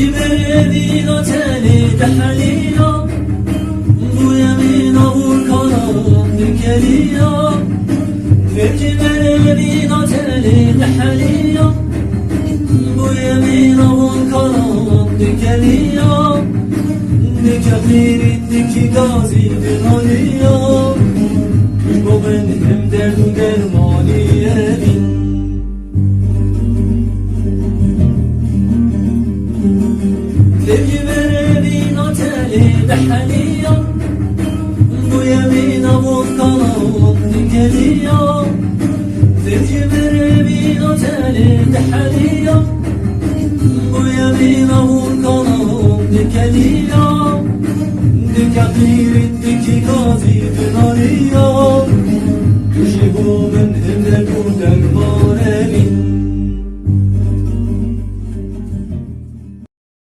evin oteli dehliyor, bu yemin avur karanlık geliyor. Evin oteli dehliyor, bu yemin avur karanlık geliyor. Nikahlarındaki gazidir oluyor, bu benim derdim dermaniyerim.